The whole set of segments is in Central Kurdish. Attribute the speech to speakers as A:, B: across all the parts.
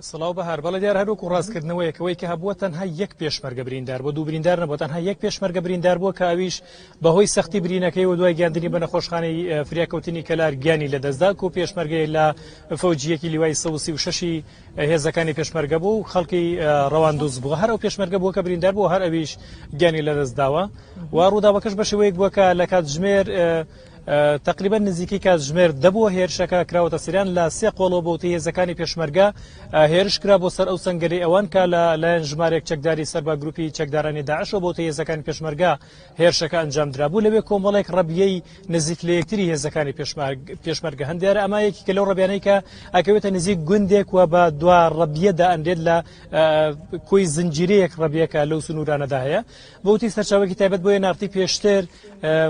A: سڵاو بەهار بەڵێ دیار هەروەکو ڕاستکردنەوەیەکەوەی کە هەبووە تەنها یەک پێشمەرگە بریندار بۆ دوو بریندار نەبووە تەنها یەک پێشمەرگە بریندار بووە کە ئەویش بەهۆی سەختی برینەکەی و دوای گیاندنی بە نەخۆشخانەی فریاکەوتنی کەلار گیانی لەدەستدا و پێشمەرگەی لە فەوجیەکی لیوای 136 هێزەکانی پێشمەرگە بوو و خەڵکی ڕەواندوز بووە هەر ئەو پێشمەرگە بووە کە بریندار بووە هەر ئەویش گیانی لەدەستداوە و ڕووداوەکەش بە شێوەیەک بووە کە لە کاتژمێر تقریبا نزیکی کاتژمێر دەبووە هێرشەکە کراوەتە سریان لە سێ قۆڵەوە بۆتی هێزەکانی پێشمەرگە هێرش کرا بۆ سەر ئەو سەنگەری ئەوان کە لەلایەن ژمارێک چەکداری سەر بە گروپی چەکدارانی داعشەوە بۆتە هێزەکانی پێشمەرگە هێرشەکە ئەنجام درابوو لەوێ کۆمەڵێک ڕەبیەی نزیک لە یەکتری هێزەکانی پێشمەرگە هەندێرە ئەمایەکی کە لەو ڕەبیانەی کە ئەکەوێتە نزیک گوندێک وە بە دوا ڕەبیەدا ئەندێت لە کۆی زنجیرەیەک ڕەبیەکە لەو سنوورانەدا هەیە بۆتی سەرچاوێکی تایبەت بۆیە نارتی پێشتر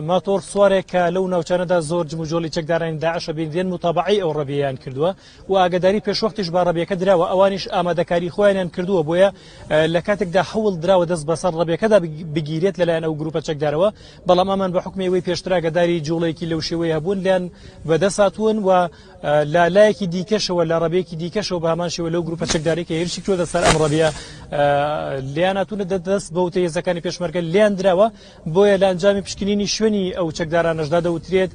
A: ماتۆر سوارێک کە لەو ناوچانەدا زۆر جموجۆڵی چەکدارانی داعشە بینێن متابعی ئەو ڕەبیەیان کردووە و ئاگاداری پێشوەختیش با ڕەبیەکە دراوە ئەوانیش ئامادەکاری خۆیان کردووە بۆیە لە کاتێکدا هەوڵ دراوە دەست بەسەر ڕەبیەکەدا بگیرێت لەلایەن ئەو گروپە چەکدارەوە بەڵام ئەمان بە حکمەوەی پێشتر ئاگاداری جوڵەیەکی لەو شێوەیە هەبوون لیان بەدەست هاتوون و لە لایەکی دیکەشەوە لە ڕەبیەکی دیکەشەوە بە هەمان شێوە لەو گروپە چەکداری کە هێرشی کردووە سەر ئەم ڕەبیە لیان هاتوونە دەست بە وتە هێزەکانی پێشمەرگە لیان دراوە بۆیە لە ئەنجامی پشکنینی شوێنی ئەو چەکدارانەشدا دەوترێت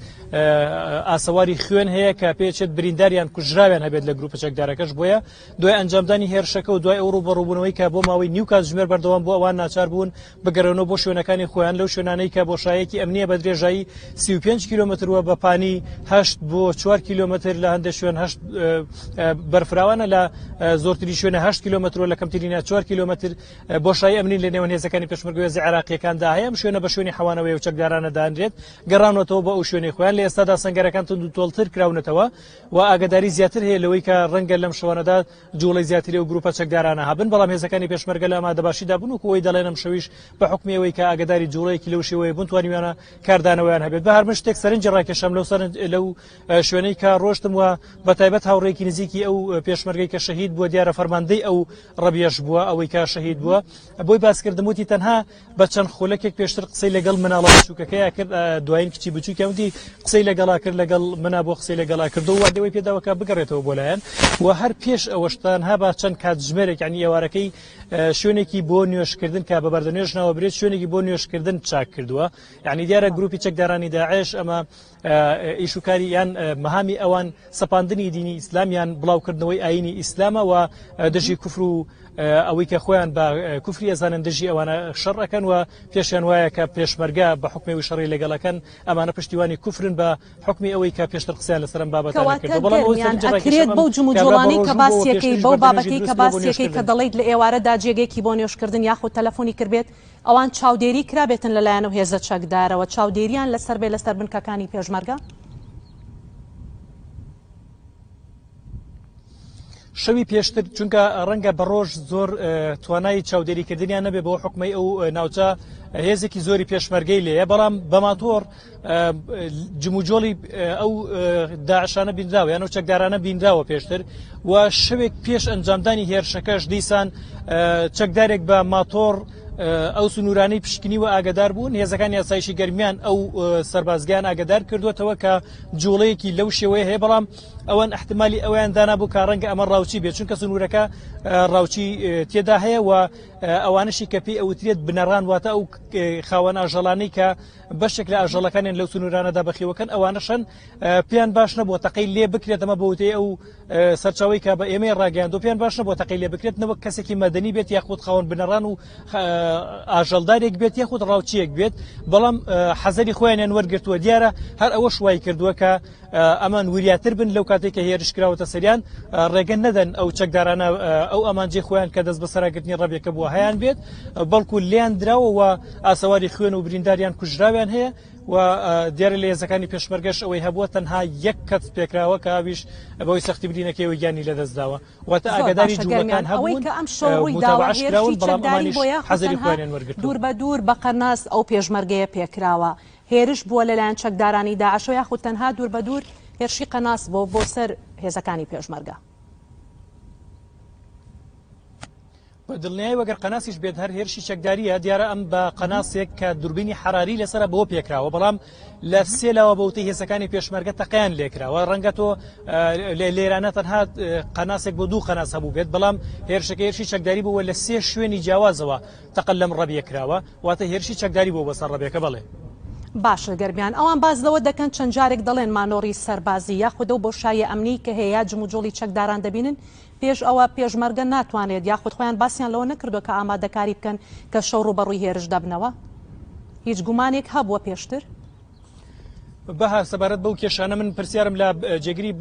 A: ئاسەواری خوێن هەیە کە پێچێت برینداریان کوژراویان هەبێت لە گروپە چەکدارەکەش بۆیە دوای ئەنجامدانی هێرشەکە و دوای ئەو ڕوبەڕووبوونەوەی کە بۆ ماوەی نیو کاتژمێر بەردەوام بۆ ئەوان ناچار بوون بگەڕێنەوە بۆ شوێنەکانی خۆیان لەو شوێنانەی کە بۆشایەکی ئەمنیە بە درێژایی 35 کیلۆمەتر وە بە پانی 8 بۆ 4 کیلۆمەتر لە هەندێک شوێن 8 بەرفراوانە لە زۆرتری شوێنە 8 کیلۆمەتر لە کەمترینە 4 کیلۆمەتر بۆشایی ئەمنی لە نێوان هێزەکانی پێشمەرگە عێراقیەکاندا هەیە ئەم شوێنە بە شوێنی حەوانەوەی و چەکدارانە دانرێت گەڕانەوەتەوە بە ئەو شوێنی خۆیان لە ئێستادا سەنگەرەکان تۆڵتر کراونەتەوە و ئاگاداری زیاتر هەیە لەوەی کە ڕەنگە لەم شەوانەدا جوڵەی زیاتری و گروپە چەکدارانە هەبن بەڵام هێزەکانی پێشمەرگە لە ئامادەباشیدا بوون و کۆی دەڵێن ئەم شەویش بە حکمەوەی کە ئاگاداری جوڵەیەکی لەو شێوەیە بوون توانیویانە کاردانەوەیان هەبێت بە هەر شتێک سەرنجی ڕاکێشەم لەو شوێنەی کە ڕۆشتم و بە تایبەت هاوڕێکی نزیکی ئەو پێشمەرگەی کە شەهید بووە دیارە فەرماندەی ئەو ڕەبیەش بووە ئەوەی کە شەهید بووە بۆی باسکردم وتی تەنها بە چەند خولەکێک پێشتر قسەی لەگەڵ مناڵە بچووکەکەیە کرد دوایین کچی بچووکە وتی قسەی لەگەڵا کرد لەگەڵ منا بۆ قسەی لەگەڵا کردو و دەوەی پێداوەکە بگەڕێتەوە بۆ لایەن و هەر پێش ئەوەشتان هەبا چەند کاتژمێرێک یعنی ئێوارەکەی شوێنێکی بۆ نوێشکردن کە بە بەردەنوێژ ناوە برێت شوێنێکی بۆ نوێشکردن چاک کردووە یعنی دیارە گروپی چەکدارانی داعش ئەمە ئیشوکاری یان مەهامی ئەوان سەپاندنی دینی ئیسلامیان بڵاوکردنەوەی ئاینی ئیسلامە و دژی کوفر و ئەوەی کە خۆیان بە کوفری ئەزانن دژی ئەوانە شەڕەکەن و پێشیان وایە کە پێشمەرگە بە حکمی شەڕی لەگەڵەکەن ئەمانە پشتیوانی کوفرن بە حکمی ئەوەی کە پێشتر قسەیان لەسەرم بابەتان کرد
B: بەڵام بەو جموجوڵانی کە باسیەکەی بەو بابەتەی کە باسیەکەی کە دەڵێیت لە ئێوارەدا جێگەیەکی بۆ نوێشکردن یاخود تەلەفۆنی کردبێت ئەوان چاودێری کرابێتن لەلایەن و هێزە چەکدارەوە چاودێریان لەسەر بێ لەسەر بنکەکانی پێشمەرگە
A: شەوی پێشتر چونکە ڕەنگە بە ڕۆژ زۆر توانای چاودێریکردنیان نەبێ بۆ حکمەی ئەو ناوچە هێزێکی زۆری پێشمەرگەی لێیە بەڵام بەماتۆر جموجۆڵی ئەو داعشانە بینراوە یان ئەو چەکدارانە بینراوە پێشتر و شەوێک پێش ئەنجامدانی هێرشەکەش دیسان چەکدارێک بە ماتۆر ئەو سنوورانەی پشکنی و ئاگدار بوون هێزەکان یاسایشی گەرمیان ئەو سەربازگیان ئاگدار کردوێتەوە کە جوڵەیەکی لەو شێوەیە هەیە بەڵام ئەوەن احتمالی ئەویان دانابوو کە ڕەنگە ئەمە ڕاوچی بێت چونکە سنوورەکە ڕاوچی تێدا هەیە و ئەوانشی کە پێی ئەوترێت بنەڕان واتە ئەو خاوەن ئاژەڵانەی کە بەشێک لە ئاژەڵەکانیان لەو سنوورانەدا بەخێوەکەن ئەوانەشن پێیان باش نەبووە تەقەی لێ بکرێت ئەمە بەوتەی ئەو سەرچاوی کە بە ئێمەی ڕاگەیاندۆ پێیان باش نەبووە تەقەی لێ بکرێتنەوە کەسێکی مەدەنی بێت یاخود خاوەن بنەڕان و ئاژەڵدارێک بێت یاخود ڕاوچیەک بێت بەڵام حەزەری خۆیانیان وەرگرتووە دیارە هەر ئەوە شوای کردووە کە ئەمان وریاتر بن لەو کاتێک کە هێرشکراوەتە سەریان ڕێگەن نەدەن ئەو چەکدارانە ئەو ئەمانجێ خۆیان کە دەست بەسەراگرتنی ڕەبێکە بووە هەیان بێت بەڵکو لیان دراوە و ئاسەواری خوێن و برینداریان کوژراویان هەیە و دیارە لە هێزەکانی پێشمەرگەش ئەوەی هەبووە تەنها یەک کەس پێکراوە کە ئاویش بەوەی سەختی برینەکەی گیانی لەدەستداوە واتە ئاگاداری جوڵەکان هەبوون متابعەشکراون بەڵام ئەمانیش حەزەری خۆیان وەرگرتووە
B: دوور بە دوور بە قەرناس ئەو پێشمەرگەیە پێکراوە هێرش بووە لەلایەن چەکدارانی داعش و یاخود تەنها دوور بە دوور هێرشی قەناس بۆ سەر هێزەکانی پێشمەرگە
A: دڵنیایی وەگەر قەناسیش بێت هەر هێرشی چەکداریە دیارە ئەم بە قەناسێک کە دووربینی حراری لەسرە بۆ پێکراوە بەڵام لە سێلاوە بەوتەی هێزەکانی پێشمەرگە تەقیان لێکراوە ڕەنگە تۆ لێرانە تەنها قەناسێک بۆ دوو قەناس هەبوو بێت بەڵام هێرشەکە هێرشی چەکداری بووە لە سێ شوێنی جیاوازەوە تەقل لەم ڕەبیەکراوە واتە هێرشی چەکداری بۆ بەسەر ڕەبیەکە بڵێ.
B: باشە گەرمیان ئەوان باز لەوە دەکەن چەند جارێک دەڵێن مانۆڕی سەربازی یاخودە و بۆ شایە ئەمنی کە هەیە جموجۆڵی چەکداران دەبینن پێش ئەوە پێشمەرگە ناتوانێت یاخود خۆیان باسییان لەوە نەکردووە کە ئامادەکاری بکەن کە شەو ڕوبەڕووی هێرش دەبنەوە هیچ گومانێک هەبووە پێشتر؟
A: بەها سەبارەت بەو کێشانە من پرسیارم لە جێگری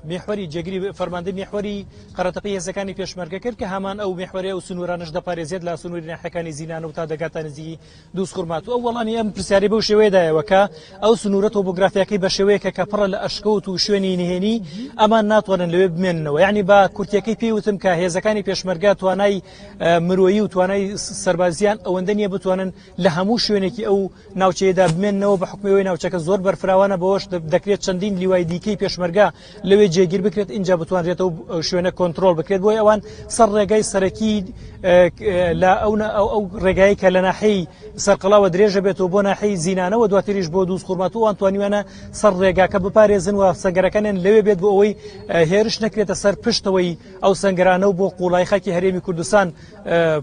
A: میحوەری جێگری فەرماندەی میحوەری قەرەتەقی هێزەکانی پێشمەرگە کرد کە هەمان ئەو میحوەرە و سنوورانش دەپارێزێت لە سنووری ناحیەکانی زینانە و تا دەگاتە نزیکی دووس خورمات و ئەو وەڵامی ئەم پرسیاری بەو شێوەیەدایەوە کە ئەو سنوورە تۆپۆگرافیەکەی بە شێوەیەکە کە پڕە لە ئەشکەوت و شوێنی نهێنی ئەمان ناتوانن لەوێ بمێننەوە یعنی بە کورتیەکەی پێیوتم کە هێزەکانی پێشمەرگە توانای مرۆیی و توانای سەربازیان ئەوەندە نییە بتوانن لە هەموو شوێنێکی ئەو ناوچەیەدا بمێننەوە بە حکمەوەی ناوچەکە زۆر بەرفراوانە بەوەش دەکرێت چەندین لیوای دیکەی پێشمەرگە لەوێ جێگیر بکرێت اینجا بتوانرێتەوە شوێنە کۆنتترۆل بکرێت بۆی ئەوان سەر ڕێگای سەرەکی لە ئەو ڕێگایی کە لە ناحەی سەرقەڵاوە درێژە بێتەوە بۆ ناحەی زینانەوە دواتریش بۆ دووس خورمات و ئەوان توانیوانە سەر ڕێگاکە بپارێزن و سەنگەرەکانیان لەوێ بێت بۆ ئەوەی هێرش نەکرێتە سەر پشتەوەی ئەو سەنگەرانە و بۆ قوڵای خەکی هەرێمی کوردستان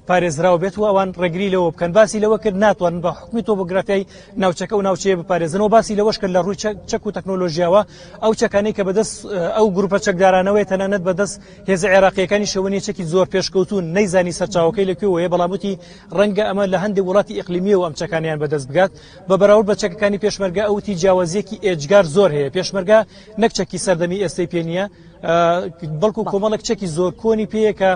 A: پارێزراوە بێت و ئەوان ڕێگری لەوە بکەن باسی لەوە کرد ناتوانن بە حکمی تۆپۆگرافیای ناوچەکە و ناوچەیە بپارێزنەوە باسی لەوەش کرد لە ڕووی چەک و تەکنۆلۆژیاوە ئەو چەکانەی کە بەدەست ئەو گروپە چەکدارانەوەی تەنانەت بەدەست هێزە عێراقیەکانی شەوەنیەکی زۆر پێشکەوتون نەیزانی سەرچاوەکەی لەکوێوەیە بەڵاموتی ڕەنگە ئەمە لە هەندێک وڵاتی ئیقلیمیە و ئەم چەکانیان بەدەست بگات بە بەراورد بە چەکەکانی پێشمەرگە ئەوتی جیاوازیەکی ئێجگار زۆر هەیە پێشمەرگە نەک چەکی سەردەمی ئێستەی پێ نییە بەڵکو کۆمەڵک چەکی زۆر کۆنی پێیە کە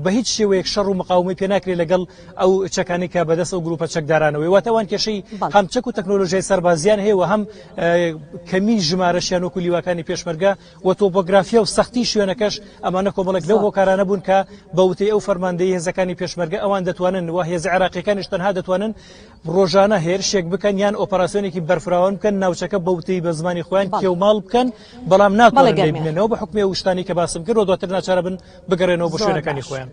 A: بە هیچ شێوەیەک شەڕ و مقاومەی پێ ناکرێت لەگەڵ ئەو چەکانی کە بەدەست ئەو گروپە چەکدارانەوەی واتەوان کێشەی هەم چەک و تەکنۆلۆژیای سەربازیان هەیە و هەم کەمی ژمارەشیان وەکو لیواکانی پێشمەرگە و تۆپۆگرافیا و سەختی شوێنەکەش ئەمانە کۆمەڵک لەو هۆکارانە بوون کە بەوتەی ئەو فەرماندەی هێزەکانی پێشمەرگە ئەوان دەتوانن و هێزە عێراقیەکانیش تەنها دەتوانن ڕۆژانە هێرشێک بکەن یان ئۆپەراسیۆنێکی بەرفراوان بکەن ناوچەکە بەوتەی بە زمانی خۆیان کێوماڵ بکەن بەڵام ناتوانن لێبنێنەوە بە حکمی ئەو شتانی کە باسم کرد و دواتر ناچارە بن بگەڕێنەوە بۆ شوێنەکانی خۆیان.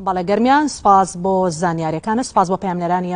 B: بەڵێ گەرمیان سپاس بۆ زانیاریەکانە سپاس بۆ پەیامنەرانی